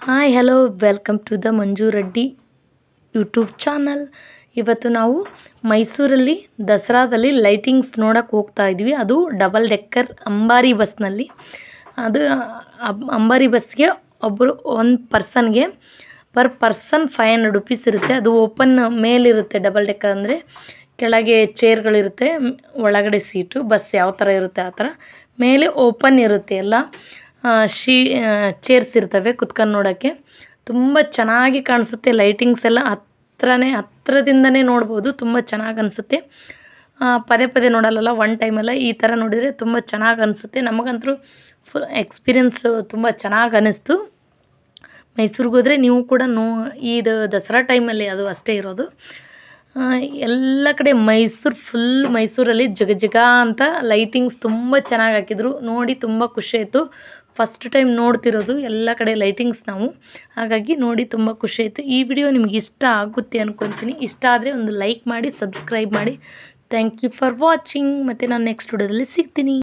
Hi hello welcome to the Manju Reddy YouTube channel. ಇವತ್ತು ನಾವು ಮೈಸೂರಲ್ಲಿ ದಸರಾದಲ್ಲಿ ಲೈಟಿಂಗ್ಸ್ ನೋಡಕ್ಕೆ ಹೋಗ್ತಾ ಇದ್ವಿ. ಅದು ಡಬಲ್ ಡೆಕ್ಕರ್ ಅಂಬಾರಿ ಬಸ್ನಲ್ಲಿ. ಅದು ಅಂಬಾರಿ ಬಸ್ಗೆ ಒಂದು ಪರ್ಸನ್ಗೆ ಪರ್ ಪರ್ಸನ್ 500 ರುಪೀಸ್ ಇರುತ್ತೆ. ಅದು ಓಪನ್ ಮೇಲಿರುತ್ತೆ. ಡಬಲ್ ಡೆಕ್ಕರ್ ಅಂದರೆ ಕೆಳಗೆ ಚೇರ್ಗಳಿರುತ್ತೆ, ಒಳಗಡೆ ಸೀಟು. ಬಸ್ ಯಾವ ಥರ ಇರುತ್ತೆ ಆ ಥರ. ಮೇಲೆ ಓಪನ್ ಇರುತ್ತೆ ಎಲ್ಲ. ಚೇರ್ಸ್ ಇರ್ತವೆ ಕುತ್ಕೊಂಡು ನೋಡೋಕ್ಕೆ. ತುಂಬ ಚೆನ್ನಾಗಿ ಕಾಣಿಸುತ್ತೆ. ಲೈಟಿಂಗ್ಸ್ ಎಲ್ಲ ಹತ್ರದಿಂದನೇ ನೋಡ್ಬೋದು. ತುಂಬ ಚೆನ್ನಾಗಿ ಅನಿಸುತ್ತೆ. ಪದೇ ಪದೇ ನೋಡಲ್ಲ, ಒನ್ ಟೈಮಲ್ಲ ಈ ಥರ ನೋಡಿದರೆ ತುಂಬ ಚೆನ್ನಾಗಿ ಅನಿಸುತ್ತೆ. ನಮಗಂತೂ ಫುಲ್ ಎಕ್ಸ್ಪೀರಿಯನ್ಸ್ ತುಂಬ ಚೆನ್ನಾಗಿ ಅನ್ನಿಸ್ತು. ಮೈಸೂರಿಗೆ ಹೋದರೆ ನೀವು ಕೂಡ ಇದು ದಸರಾ ಟೈಮಲ್ಲಿ ಅದು ಅಷ್ಟೇ ಇರೋದು. ಎಲ್ಲ ಕಡೆ ಮೈಸೂರಲ್ಲಿ ಜಗ ಅಂತ ಲೈಟಿಂಗ್ಸ್ ತುಂಬ ಚೆನ್ನಾಗಿ ಹಾಕಿದ್ರು. ನೋಡಿ ತುಂಬ ಖುಷಿ ಆಯಿತು. ಫಸ್ಟ್ ಟೈಮ್ ನೋಡ್ತಿರೋದು ಎಲ್ಲ ಕಡೆ ಲೈಟಿಂಗ್ಸ್ ನಾವು. ಹಾಗಾಗಿ ನೋಡಿ ತುಂಬ ಖುಷಿ ಆಯಿತು. ಈ ವಿಡಿಯೋ ನಿಮ್ಗೆ ಇಷ್ಟ ಆಗುತ್ತೆ ಅನ್ಕೊತೀನಿ. ಇಷ್ಟ ಆದರೆ ಒಂದು ಲೈಕ್ ಮಾಡಿ, ಸಬ್ಸ್ಕ್ರೈಬ್ ಮಾಡಿ. Thank you for watching. ಮತ್ತು ನಾನು ನೆಕ್ಸ್ಟ್ ವಿಡಿಯೋದಲ್ಲಿ ಸಿಗ್ತೀನಿ.